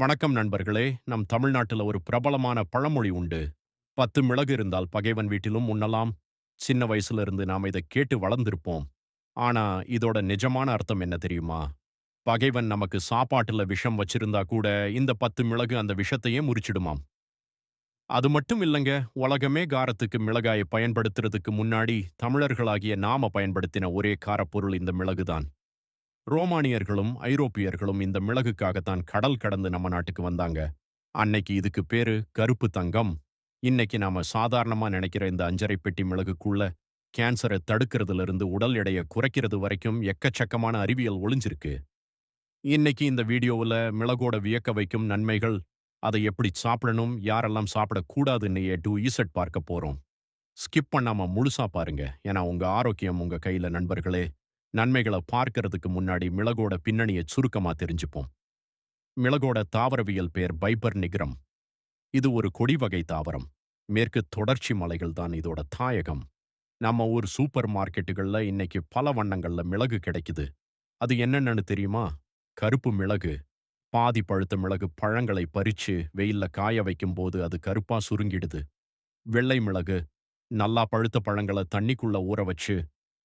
வணக்கம் நண்பர்களே. நம் தமிழ்நாட்டுல ஒரு பிரபலமான பழமொழி உண்டு. 10 மிளகு இருந்தால் பகைவன் வீட்டிலும் உண்ணலாம். சின்ன வயசுல இருந்து நாம இத கேட்டு வளர்ந்திருப்போம். ஆனா, இதோட நிஜமான அர்த்தம் என்ன தெரியுமா? பகைவன் நமக்கு சாப்பாட்டுல விஷம் வச்சிருந்தா கூட, இந்த 10 மிளகு அந்த விஷத்தையே முறிச்சிடுமாம். அது மட்டும் இல்லங்க, உலகமே காரத்துக்கு மிளகாய பயன்படுத்துறதுக்கு முன்னாடி, தமிழர்களாகிய நாம பயன்படுத்தின ஒரே காரப்பொருள் இந்த மிளகு தான். ரோமானியர்களும், ஐரோப்பியர்களும் இந்த மிளகுக்காகத்தான் கடல் கடந்து நம்ம நாட்டுக்கு வந்தாங்க. அன்னைக்கு இதுக்கு பேரு கருப்பு தங்கம். இன்னைக்கு நாம சாதாரணமா நினைக்கிற இந்த 5 பெட்டி மிளகுக்குள்ள கேன்சரை தடுக்கிறதுல இருந்து உடல் எடையை குறைக்கிறது வரைக்கும் எக்கச்சக்கமான அறிவியல் ஒளிஞ்சிருக்கு. இன்னைக்கு இந்த வீடியோவுல மிளகோட வியக்க வைக்கும் நன்மைகள், அதை எப்படி சாப்பிடணும், யாரெல்லாம் சாப்பிடக்கூடாதுன்னு ஏ டு இசட் பார்க்க போறோம். ஸ்கிப் பண்ணாம முழுசா பாருங்க. ஏன்னா உங்க ஆரோக்கியம் உங்க கையில நண்பர்களே. நன்மைகளை பார்க்கறதுக்கு முன்னாடி மிளகோட பின்னணியை சுருக்கமா தெரிஞ்சுப்போம். மிளகோட தாவரவியல் பேர் பைபர் நிக்ரம். இது ஒரு கொடி வகை தாவரம். மேற்கு தொடர்ச்சி மலைகள் தான் இதோட தாயகம். நம்ம ஊர் சூப்பர் மார்க்கெட்டுகள்ல இன்னைக்கு பல வண்ணங்கள்ல மிளகு கிடைக்குது. அது என்னென்னன்னு தெரியுமா? கருப்பு மிளகு. பாதி பழுத்த மிளகு பழங்களை பறிச்சு வெயில்ல காய வைக்கும்போது அது கருப்பா சுருங்கிடுது. வெள்ளை மிளகு. நல்லா பழுத்த பழங்களை தண்ணிக்குள்ள ஊற வச்சு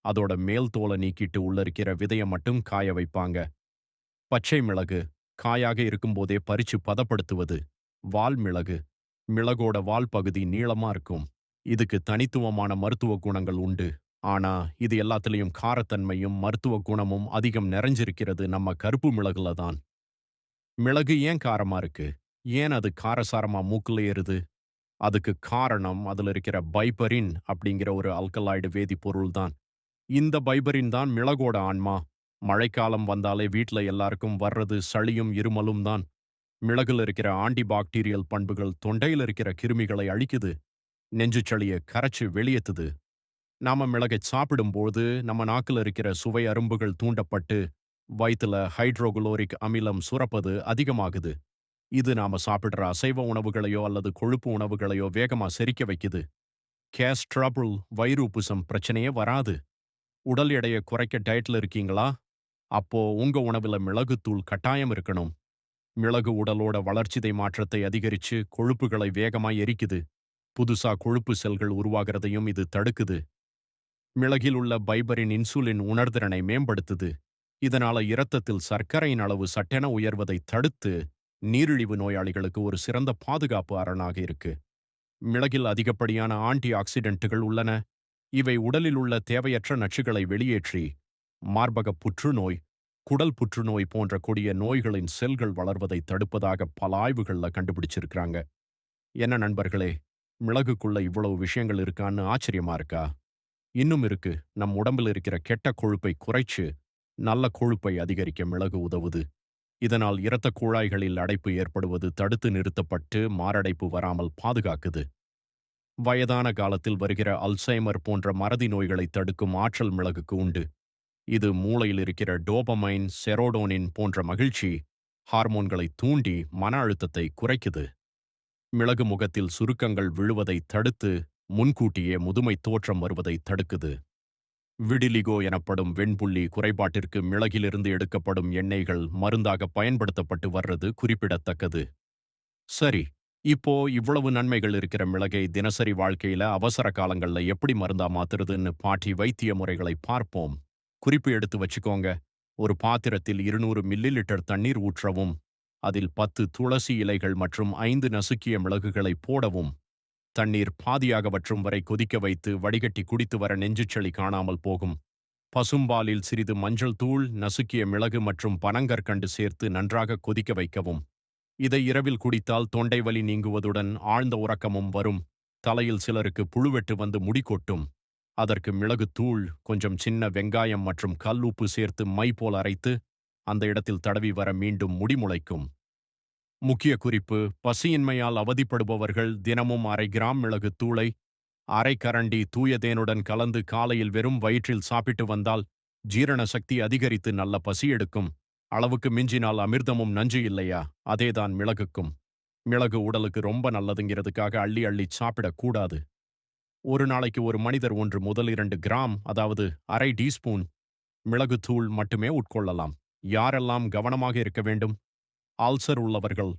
அதோட மேல் தோலை நீக்கிட்டு உள்ள இருக்கிற விதைய மட்டும் காய வைப்பாங்க. பச்சை மிளகு. காயாக இருக்கும்போதே பறிச்சு பதப்படுத்துவது. வால் மிளகு. மிளகோட வால் பகுதி நீளமா இருக்கும். இதுக்கு தனித்துவமான மருத்துவ குணங்கள் உண்டு. ஆனா, இது எல்லாத்துலயும் காரத்தன்மையும் மருத்துவ குணமும் அதிகம் நிறைஞ்சிருக்கிறது நம்ம கருப்பு மிளகுல தான். மிளகு ஏன் காரமா இருக்கு? ஏன் அது காரசாரமா மூக்குல ஏறுது? அதுக்கு காரணம் அதுல இருக்கிற பைபரின் அப்படிங்கிற ஒரு ஆல்கலாய்டு வேதிப்பொருள் தான். இந்த பைபரின் தான் மிளகோட ஆன்மா. மழைக்காலம் வந்தாலே வீட்ல எல்லாருக்கும் வர்றது சளியும் இருமலும் தான். மிளகுல இருக்கிற ஆன்டிபாக்டீரியல் பண்புகள் தொண்டையில இருக்கிற கிருமிகளை அழிக்குது. நெஞ்சுச் சளிய கரைச்சு வெளியேத்துது. நாம மிளகைச் சாப்பிடும்போது நம்ம நாக்குல இருக்கிற சுவை அரும்புகள் தூண்டப்பட்டு வயித்துல ஹைட்ரோகுளோரிக் அமிலம் சுரப்பது அதிகமாகுது. இது நாம சாப்பிடுற அசைவ உணவுகளையோ அல்லது கொழுப்பு உணவுகளையோ வேகமா செரிக்க வைக்குது. கேஸ் ட்ரபிள், வயிறு உப்புசம் பிரச்சனையே வராது. உடல் எடையை குறைக்க டயட்ல இருக்கீங்களா? அப்போ உங்க உணவுல மிளகுத்தூள் கட்டாயம் இருக்கணும். மிளகு உடலோட வளர்சிதை மாற்றத்தை அதிகரிச்சு கொழுப்புகளை வேகமா எரிக்குது. புதுசா கொழுப்பு செல்கள் உருவாகிறதையும் இது தடுக்குது. மிளகில் உள்ள பைபரின் இன்சுலின் உணர்திறனை மேம்படுத்துது. இதனால இரத்தத்தில் சர்க்கரையின் அளவு சட்டென உயர்வதை தடுத்து நீரிழிவு நோயாளிகளுக்கு ஒரு சிறந்த பாதுகாப்பு அரணாக இருக்கு. மிளகில் அதிகப்படியான ஆன்டி ஆக்சிடென்ட்டுகள் உள்ளன. இவை உடலில் உள்ள தேவையற்ற நச்சுகளை வெளியேற்றி மார்பக புற்றுநோய், குடல் புற்றுநோய் போன்ற கொடிய நோய்களின் செல்கள் வளர்வதை தடுப்பதாக பல ஆய்வுகள்ல கண்டுபிடிச்சிருக்காங்க. என்ன நண்பர்களே, மிளகுக்குள்ள இவ்வளவு விஷயங்கள் இருக்கான்னு ஆச்சரியமா இருக்கா? இன்னும் இருக்கு. நம் உடம்பில் இருக்கிற கெட்ட கொழுப்பை குறைச்சு நல்ல கொழுப்பை அதிகரிக்க மிளகு உதவுது. இதனால் இரத்த குழாய்களில் அடைப்பு ஏற்படுவது தடுத்து நிறுத்தப்பட்டு மாரடைப்பு வராமல் பாதுகாக்குது. வயதான காலத்தில் வருகிற அல்சைமர் போன்ற மறதி நோய்களை தடுக்கும் ஆற்றல் மிளகுக்கு உண்டு. இது மூளையில் இருக்கிற டோபமைன், செரோடோனின் போன்ற மகிழ்ச்சி ஹார்மோன்களை தூண்டி மன அழுத்தத்தை குறைக்குது. மிளகு முகத்தில் சுருக்கங்கள் விழுவதை தடுத்து முன்கூட்டியே முதுமை தோற்றம் வருவதை தடுக்குது. விடிலிகோ எனப்படும் வெண்புள்ளி குறைபாட்டிற்கு மிளகிலிருந்து எடுக்கப்படும் எண்ணெய்கள் மருந்தாக பயன்படுத்தப்பட்டு வர்றது குறிப்பிடத்தக்கது. சரி, இப்போ இவ்வளவு நன்மைகள் இருக்கிற மிளகை தினசரி வாழ்க்கையில அவசர காலங்கள்ல எப்படி மருந்தா மாத்துறதுன்னு பாட்டி வைத்திய முறைகளை பார்ப்போம். குறிப்பு எடுத்து வச்சுக்கோங்க. ஒரு பாத்திரத்தில் 200 மில்லி லிட்டர் தண்ணீர் ஊற்றவும். அதில் 10 துளசி இலைகள் மற்றும் 5 நசுக்கிய மிளகுகளை போடவும். தண்ணீர் பாதியாக வற்றும் வரை கொதிக்க வைத்து வடிகட்டி குடித்து வர நெஞ்சுச்சளி காணாமல் போகும். பசும்பாலில் சிறிது மஞ்சள் தூள், நசுக்கிய மிளகு மற்றும் பனங்கற்கண்டு சேர்த்து நன்றாக கொதிக்க வைக்கவும். இதை இரவில் குடித்தால் தொண்டை வலி நீங்குவதுடன் ஆழ்ந்த உறக்கமும் வரும். தலையில் சிலருக்கு புழுவெட்டு வந்து முடி கொட்டும். அதற்கு மிளகு தூள், கொஞ்சம் சின்ன வெங்காயம் மற்றும் கல் உப்பு சேர்த்து மை போல் அரைத்து அந்த இடத்தில் தடவி வர மீண்டும் முடி முளைக்கும். முக்கிய குறிப்பு: பசியின்மையால் அவதிப்படுபவர்கள் தினமும் 1/2 கிராம் மிளகு தூளை அரை கரண்டி தூய தேனுடன் கலந்து காலையில் வெறும் வயிற்றில் சாப்பிட்டு வந்தால் ஜீரண சக்தி அதிகரித்து நல்ல பசி எடுக்கும். அளவுக்கு மிஞ்சினால் அமிர்தமும் நஞ்சு இல்லையா? அதேதான் மிளகுக்கும். மிளகு உடலுக்கு ரொம்ப நல்லதுங்கிறதுக்காக அள்ளி அள்ளி சாப்பிடக்கூடாது. ஒரு நாளைக்கு ஒரு மனிதர் 1 முதல் 2 கிராம், அதாவது அரை டீஸ்பூன் மிளகு தூள் மட்டுமே உட்கொள்ளலாம். யாரெல்லாம் கவனமாக இருக்க வேண்டும்? அல்சர் உள்ளவர்கள்,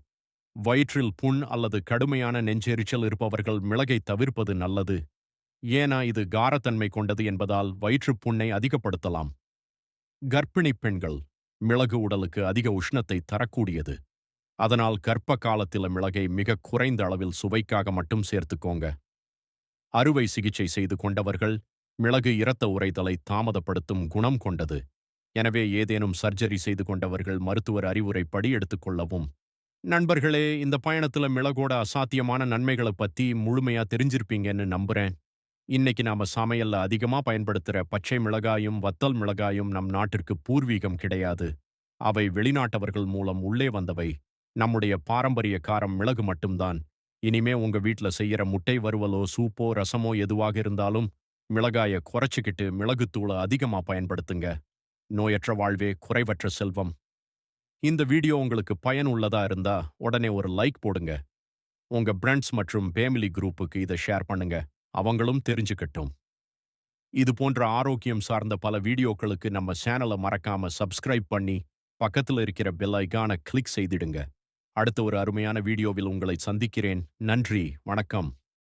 வயிற்றில் புண் அல்லது கடுமையான நெஞ்செரிச்சல் இருப்பவர்கள் மிளகை தவிர்ப்பது நல்லது. ஏனா இது காரத்தன்மை கொண்டது என்பதால் வயிற்றுப் புண்ணை அதிகப்படுத்தலாம். கர்ப்பிணிப் பெண்கள், மிளகு உடலுக்கு அதிக உஷ்ணத்தை தரக்கூடியது. அதனால் கர்ப்ப காலத்தில மிளகை மிக குறைந்த அளவில் சுவைக்காக மட்டும் சேர்த்துக்கோங்க. அறுவை சிகிச்சை செய்து கொண்டவர்கள், மிளகு இரத்த உறைதலை தாமதப்படுத்தும் குணம் கொண்டது. எனவே ஏதேனும் சர்ஜரி செய்து கொண்டவர்கள் மருத்துவர் அறிவுரைப்படி எடுத்துக்கொள்ளவும். நண்பர்களே, இந்த பயணத்துல மிளகோட அசாத்தியமான நன்மைகளை பத்தி முழுமையா தெரிஞ்சிருப்பீங்கன்னு நம்புறேன். இன்னைக்கு நாம சமையல்ல அதிகமா பயன்படுத்துற பச்சை மிளகாயும் வத்தல் மிளகாயும் நம் நாட்டிற்கு பூர்வீகம் கிடையாது. அவை வெளிநாட்டவர்கள் மூலம் உள்ளே வந்தவை. நம்முடைய பாரம்பரிய காரம் மிளகு மட்டும்தான். இனிமே உங்க வீட்ல செய்யற முட்டை வறுவலோ சூப்போ ரசமோ எதுவாக இருந்தாலும் மிளகாய குறைச்சிக்கிட்டு மிளகுத்தூளை அதிகமா பயன்படுத்துங்க. நோயற்ற வாழ்வே குறைவற்ற செல்வம். இந்த வீடியோ உங்களுக்கு பயனுள்ளதா இருந்தா உடனே ஒரு லைக் போடுங்க. உங்க ஃப்ரெண்ட்ஸ் மற்றும் ஃபேமிலி குரூப்புக்கு இதை ஷேர் பண்ணுங்க. அவங்களும் தெரிஞ்சுக்கட்டும். இது போன்ற ஆரோக்கியம் சார்ந்த பல வீடியோக்களுக்கு நம்ம சேனலை மறக்காம சப்ஸ்கிரைப் பண்ணி பக்கத்துல இருக்கிற பெல் ஐகானை கிளிக் செய்திடுங்க. அடுத்த ஒரு அருமையான வீடியோவில் உங்களை சந்திக்கிறேன். நன்றி, வணக்கம்.